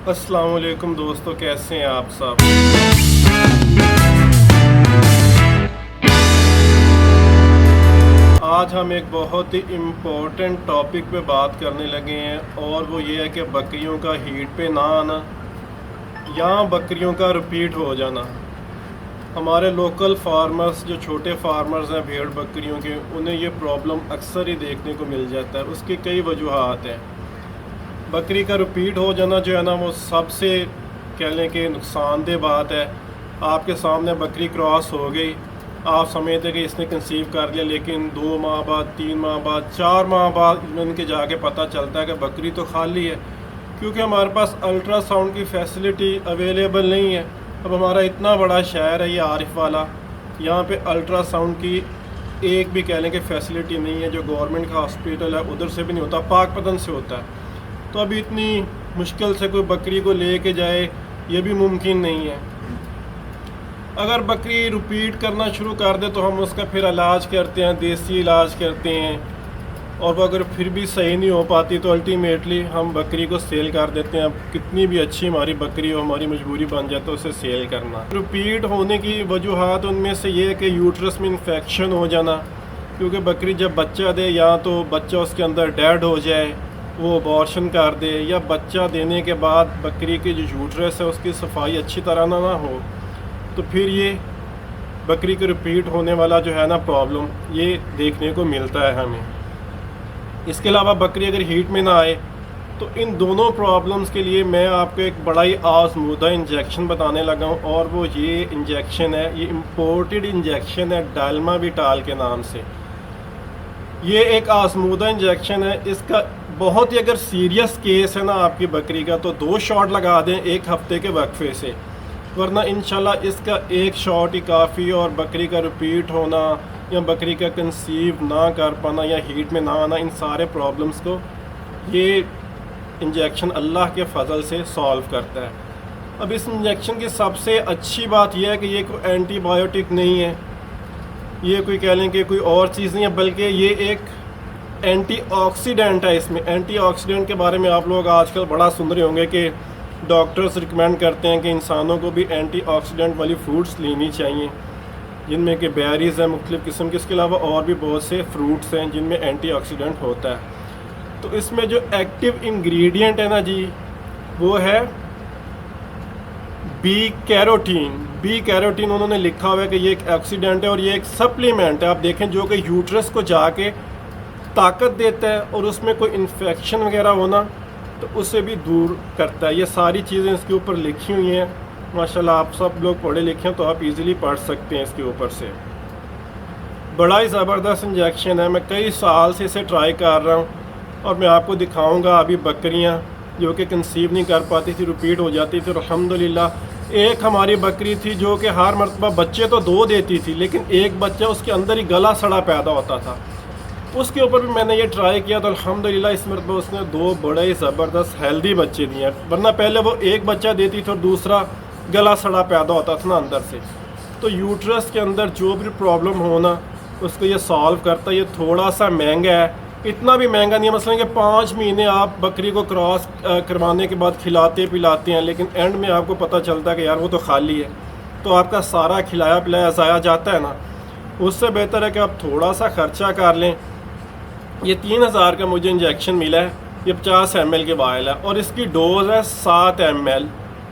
अस्सलाम वालेकुम दोस्तों, कैसे हैं आप सब। आज हम एक बहुत ही इम्पोर्टेंट टॉपिक पे बात करने लगे हैं और वो ये है कि बकरियों का हीट पे ना आना या बकरियों का रिपीट हो जाना। हमारे लोकल फार्मर्स जो छोटे फार्मर्स हैं भेड़ बकरियों के, उन्हें ये प्रॉब्लम अक्सर ही देखने को मिल जाता है। उसकी कई वजूहात हैं। बकरी का रिपीट हो जाना जो है ना, वो सबसे कह लें कि नुकसानदेह बात है। आपके सामने बकरी क्रॉस हो गई, आप समझते कि इसने कंसीव कर लिया, लेकिन 2 माह बाद, 3 माह बाद, 4 माह बाद इनके जाके पता चलता है कि बकरी तो खाली है, क्योंकि हमारे पास अल्ट्रासाउंड की फैसिलिटी अवेलेबल नहीं है। अब हमारा इतना बड़ा शहर है ये आरिफ वाला, यहाँ पे अल्ट्रासाउंड की एक भी कह लें कि फैसिलिटी नहीं है। जो गवर्नमेंट का हॉस्पिटल है उधर से भी नहीं होता, पाकपतन से होता है। तो अभी इतनी मुश्किल से कोई बकरी को लेके जाए ये भी मुमकिन नहीं है। अगर बकरी रिपीट करना शुरू कर दे तो हम उसका फिर इलाज करते हैं, देसी इलाज करते हैं, और वो अगर फिर भी सही नहीं हो पाती तो अल्टीमेटली हम बकरी को सेल कर देते हैं। अब कितनी भी अच्छी हमारी बकरी हो, हमारी मजबूरी बन जाए तो उसे सेल करना। रिपीट होने की वजूहात उनमें से ये है कि यूट्रस में इन्फेक्शन हो जाना, क्योंकि बकरी जब बच्चा दे या तो बच्चा उसके अंदर डेड हो जाए, वो अबॉर्शन कर दे, या बच्चा देने के बाद बकरी की जो यूट्रस है उसकी सफाई अच्छी तरह ना हो, तो फिर ये बकरी को रिपीट होने वाला जो है ना प्रॉब्लम ये देखने को मिलता है हमें। इसके अलावा बकरी अगर हीट में ना आए तो इन दोनों प्रॉब्लम्स के लिए मैं आपको एक बड़ा ही आजमूदा इंजेक्शन बताने लगा हूँ, और वो ये इंजेक्शन है, ये इम्पोर्टेड इंजेक्शन है डालमाविटाल के नाम से। ये एक आजमूदा इंजेक्शन है। इसका बहुत ही अगर सीरियस केस है ना आपकी बकरी का, तो 2 शॉट लगा दें 1 हफ्ते के वक्फे से, वरना इंशाल्लाह इसका 1 शॉट ही काफ़ी। और बकरी का रिपीट होना या बकरी का कंसीव ना कर पाना या हीट में ना आना, इन सारे प्रॉब्लम्स को ये इंजेक्शन अल्लाह के फ़ज़ल से सॉल्व करता है। अब इस इंजेक्शन की सबसे अच्छी बात यह है कि ये कोई एंटीबायोटिक नहीं है, ये कोई कह लें कि कोई और चीज़ नहीं है, बल्कि ये एक एंटीऑक्सीडेंट है। इसमें एंटीऑक्सीडेंट के बारे में आप लोग आजकल बड़ा सुन रहे होंगे कि डॉक्टर्स रिकमेंड करते हैं कि इंसानों को भी एंटीऑक्सीडेंट वाली फ्रूट्स लेनी चाहिए, जिनमें कि बेरीज़ हैं मुख्तलिफ़ किस्म के। इसके अलावा और भी बहुत से फ्रूट्स हैं जिनमें एंटीऑक्सीडेंट होता है। तो इसमें जो एक्टिव इंग्रेडिएंट है ना जी, वो है बी कैरोटीन उन्होंने लिखा हुआ है कि ये एक ऑक्सीडेंट है और ये एक सप्लीमेंट है। आप देखें जो कि यूट्रस को जाके ताकत देता है और उसमें कोई इन्फेक्शन वगैरह होना तो उसे भी दूर करता है। ये सारी चीज़ें इसके ऊपर लिखी हुई हैं। माशाल्लाह आप सब लोग पढ़े लिखे हैं तो आप इजीली पढ़ सकते हैं इसके ऊपर से। बड़ा ही ज़बरदस्त इंजेक्शन है। मैं कई साल से इसे ट्राई कर रहा हूँ और मैं आपको दिखाऊँगा। अभी बकरियाँ जो कि कंसीव नहीं कर पाती थी, रिपीट हो जाती थी। अल्हम्दुलिल्लाह एक हमारी बकरी थी जो कि हर मरतबा बच्चे तो 2 देती थी, लेकिन एक बच्चा उसके अंदर ही गला सड़ा पैदा होता था। उसके ऊपर भी मैंने ये ट्राई किया तो अल्हम्दुलिल्लाह इस मरतबा उसने 2 बड़े ही ज़बरदस्त हेल्दी बच्चे दिए। वरना पहले वो एक बच्चा देती थी और दूसरा गला सड़ा पैदा होता था ना अंदर से। तो यूट्रस के अंदर जो भी प्रॉब्लम होना उसको ये सॉल्व करता है। ये थोड़ा सा महंगा है, इतना भी महंगा नहीं है। मसलन कि 5 महीने आप बकरी को क्रॉस करवाने के बाद खिलाते पिलाते हैं, लेकिन एंड में आपको पता चलता है कि यार वो तो खाली है, तो आपका सारा खिलाया पिलाया ज़ाया जाता है ना। उससे बेहतर है कि आप थोड़ा सा ख़र्चा कर लें। ये 3000 का मुझे इंजेक्शन मिला है। ये 50 ml के वायल है और इसकी डोज़ है 7 ml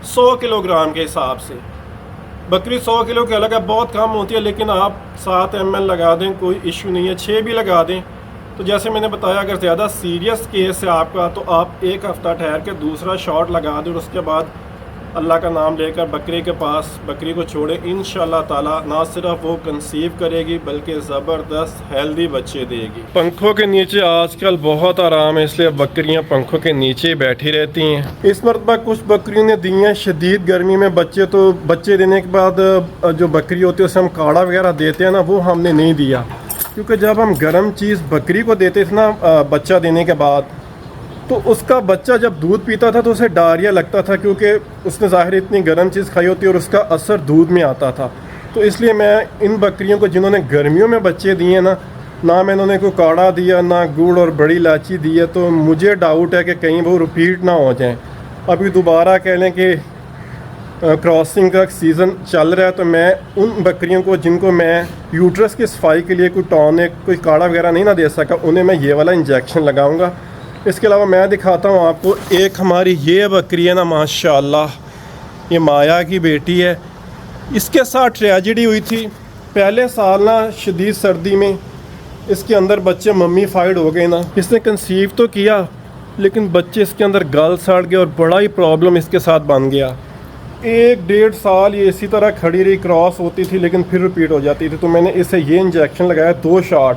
100 किलोग्राम के हिसाब से। बकरी 100 किलो की अलग है, बहुत कम होती है, लेकिन आप 7 ml लगा दें, कोई इशू नहीं है। 6 भी लगा दें। तो जैसे मैंने बताया, अगर ज़्यादा सीरियस केस है आपका तो आप 1 हफ़्ता ठहर के दूसरा शॉट लगा दें और उसके बाद अल्लाह का नाम लेकर बकरी के पास बकरी को छोड़े। इंशाल्लाह ताला ना सिर्फ वो कंसीव करेगी बल्कि ज़बरदस्त हेल्दी बच्चे देगी। पंखों के नीचे आजकल बहुत आराम है, इसलिए बकरियां पंखों के नीचे बैठी रहती हैं। इस मरतबा कुछ बकरियों ने दी हैं शदीद गर्मी में बच्चे, तो बच्चे देने के बाद जो बकरी होती है उसे हम काढ़ा वगैरह देते हैं ना, वो हमने नहीं दिया, क्योंकि जब हम गर्म चीज़ बकरी को देते थे ना बच्चा देने के बाद, तो उसका बच्चा जब दूध पीता था तो उसे डायरिया लगता था, क्योंकि उसने ज़ाहिर इतनी गर्म चीज़ खाई होती है और उसका असर दूध में आता था। तो इसलिए मैं इन बकरियों को जिन्होंने गर्मियों में बच्चे दिए ना मैंने उन्हें कोई काढ़ा दिया, ना गुड़ और बड़ी इलायची दी है, तो मुझे डाउट है कि कहीं वो रिपीट ना हो जाएं। अभी दोबारा कह लें कि क्रॉसिंग का सीज़न चल रहा है, तो मैं उन बकरियों को जिनको मैं यूट्रस की सफाई के लिए कोई टॉनिक कोई काढ़ा वगैरह नहीं ना दे सका, उन्हें मैं ये वाला इंजेक्शन लगाऊंगा। इसके अलावा मैं दिखाता हूँ आपको, एक हमारी ये बकरी है ना माशाल्लाह, ये माया की बेटी है। इसके साथ ट्रेजेडी हुई थी पहले साल ना, शदीद सर्दी में इसके अंदर बच्चे मम्मीफाइड हो गए ना। इसने कंसीव तो किया लेकिन बच्चे इसके अंदर गल सड़ गए और बड़ा ही प्रॉब्लम इसके साथ बन गया। 1-1.5 साल ये इसी तरह खड़ी रही, क्रॉस होती थी लेकिन फिर रिपीट हो जाती थी। तो मैंने इसे ये इंजेक्शन लगाया 2 शॉट,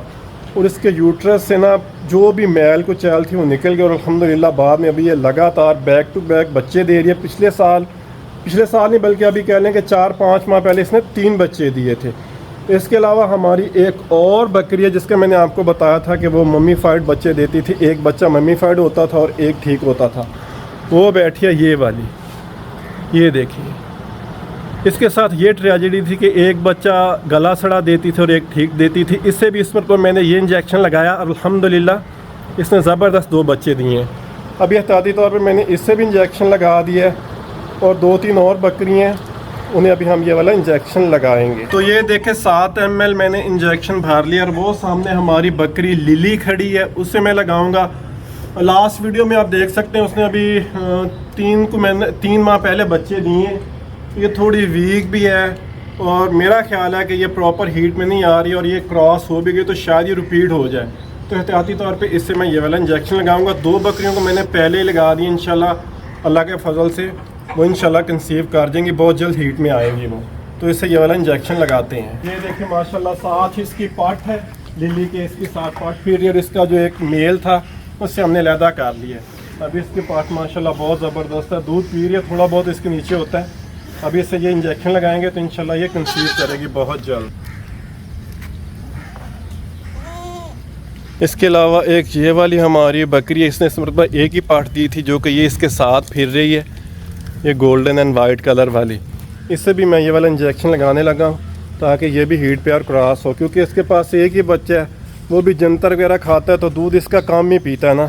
और इसके यूट्रस से ना जो भी मैल को चैल थी वो निकल गई, और अल्हम्दुलिल्लाह बाद में अभी ये लगातार बैक टू बैक बच्चे दे रही है। पिछले साल नहीं बल्कि अभी कह लें कि 4-5 माह पहले इसने 3 बच्चे दिए थे। इसके अलावा हमारी एक और बकरी है जिसका मैंने आपको बताया था कि वो मम्मीफाइड बच्चे देती थी। एक बच्चा मम्मीफाइड होता था और एक ठीक होता था। वो बैठी है ये वाली, ये देखिए। इसके साथ ये ट्रेजेडी थी कि एक बच्चा गला सड़ा देती थी और एक ठीक देती थी। इससे भी इस पर मैंने ये इंजेक्शन लगाया और अल्हम्दुलिल्लाह इसने ज़बरदस्त 2 बच्चे दिए हैं। अभी एहतियाती तौर पर मैंने इससे भी इंजेक्शन लगा दिया है, और 2-3 और बकरी हैं, उन्हें अभी हम ये वाला इंजेक्शन लगाएंगे। तो ये देखें 7 ml मैंने इंजेक्शन भर लिया, और वो सामने हमारी बकरी लिली खड़ी है, उससे मैं लगाऊंगा। लास्ट वीडियो में आप देख सकते हैं उसने अभी 3 माह पहले बच्चे दिए। ये थोड़ी वीक भी है और मेरा ख्याल है कि ये प्रॉपर हीट में नहीं आ रही, और ये क्रॉस हो भी गई तो शायद ये रिपीट हो जाए। तो एहतियाती तौर पे इससे मैं ये वाला इंजेक्शन लगाऊंगा। 2 बकरियों को मैंने पहले ही लगा दी, इंशाल्लाह अल्लाह के फजल से वो इंशाल्लाह कंसीव कर देंगी, बहुत जल्द हीट में आएंगी वो। तो इससे ये वाला इंजेक्शन लगाते हैं। ये देखिए माशाल्लाह साथ इसकी पाट है लिली के, इसकी साथ पाट पीरियड इसका जो एक मेल था उससे हमने लैदा कर लिया। अभी इसकी पाट माशाल्लाह बहुत ज़बरदस्त है, दूध पी रही है, थोड़ा बहुत इसके नीचे होता है। अभी इससे ये इंजेक्शन लगाएंगे तो इंशाल्लाह ये कंसीव करेगी बहुत जल्द। इसके अलावा एक ये वाली हमारी बकरी है, इसने इस मरतबा एक ही पाट दी थी जो कि ये इसके साथ फिर रही है, ये गोल्डन एंड वाइट कलर वाली। इससे भी मैं ये वाला इंजेक्शन लगाने लगा हूँ ताकि ये भी हीट पे और क्रॉस हो, क्योंकि इसके पास एक ही बच्चा है, वो भी जंतर वगैरह खाता है तो दूध इसका कम ही पीता है ना।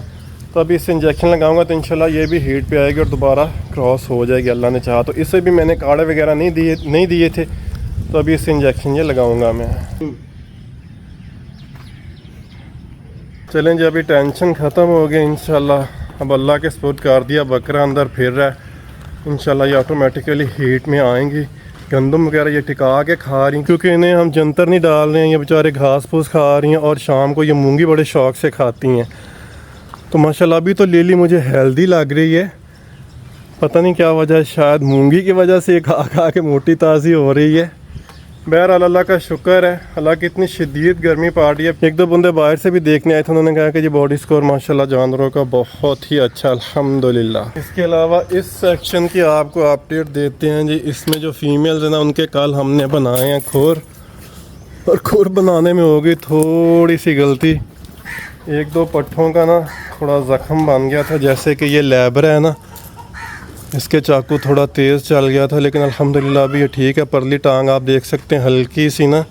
तो अभी इससे इंजेक्शन लगाऊंगा तो इंशाल्लाह ये भी हीट पे आएगी और दोबारा क्रॉस हो जाएगी अल्लाह ने चाहा तो। इससे भी मैंने काढ़े वगैरह नहीं दिए थे, तो अभी इससे इंजेक्शन ये लगाऊंगा मैं। चलें जी, अभी टेंशन ख़त्म हो गई इंशाल्लाह। अब अल्लाह के सपुर्द कर दिया, बकरा अंदर फिर रहा है, इंशाल्लाह ये ऑटोमेटिकली हीट में आएंगी। गंदम वगैरह ये टिका के खा रही हैं, क्योंकि इन्हें हम जंतर नहीं डाल रहे हैं, ये बेचारे घास फूस खा रही हैं, और शाम को ये मूंगी बड़े शौक से खाती हैं। तो माशाल्लाह अभी तो लिली मुझे हेल्दी लग रही है, पता नहीं क्या वजह है, शायद मूंगी की वजह से खा खा के मोटी ताज़ी हो रही है। बहरहाल अल्लाह का शुक्र है, अल्लाह की इतनी शदीद गर्मी पड़ रही है। 1-2 बंदे बाहर से भी देखने आए थे, उन्होंने कहा कि जी बॉडी स्कोर माशाल्लाह जानवरों का बहुत ही अच्छा अल्हम्दुलिल्लाह। इसके अलावा इस सेक्शन की आपको अपडेट देते हैं जी। इसमें जो फीमेल्स हैं ना, उनके कल हमने बनाए हैं खोर, और खोर बनाने में हो गई थोड़ी सी गलती। 1-2 पट्ठों का ना थोड़ा ज़ख्म बन गया था, जैसे कि ये लेबर है ना, इसके चाकू थोड़ा तेज़ चल गया था, लेकिन अल्हम्दुलिल्लाह अभी ये ठीक है। परली टांग आप देख सकते हैं हल्की सी ना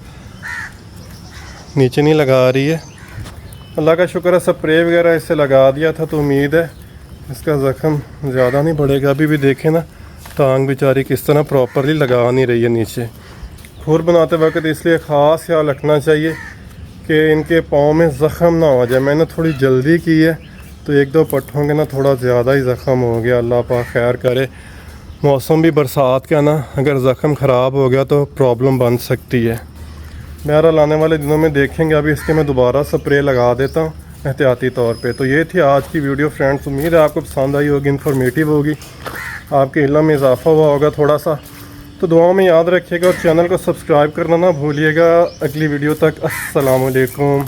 नीचे नहीं लगा रही है। अल्लाह का शुक्र है, स्प्रे वगैरह इससे लगा दिया था, तो उम्मीद है इसका ज़ख्म ज़्यादा नहीं बढ़ेगा। अभी भी देखें ना टांग बेचारी किस तरह प्रॉपरली लगा नहीं रही है नीचे। खुर बनाते वक्त इसलिए ख़ास ख्याल रखना चाहिए कि इनके पाँव में ज़ख्म ना हो जाए। मैंने थोड़ी जल्दी की है तो 1-2 पट्ठों के ना थोड़ा ज़्यादा ही ज़ख्म हो गया। अल्लाह पाक खैर करे। मौसम भी बरसात का ना, अगर ज़ख्म ख़राब हो गया तो प्रॉब्लम बन सकती है। बहरहाल आने वाले दिनों में देखेंगे। अभी इसके मैं दोबारा स्प्रे लगा देता हूँ एहतियाती तौर पे। तो ये थी आज की वीडियो फ्रेंड्स, उम्मीद है आपको पसंद आई होगी, इन्फॉर्मेटिव होगी, आपके इल्म में इजाफ़ा हुआ होगा थोड़ा सा। तो दुआओं में याद रखिएगा और चैनल को सब्सक्राइब करना ना भूलिएगा। अगली वीडियो तक अस्सलाम वालेकुम।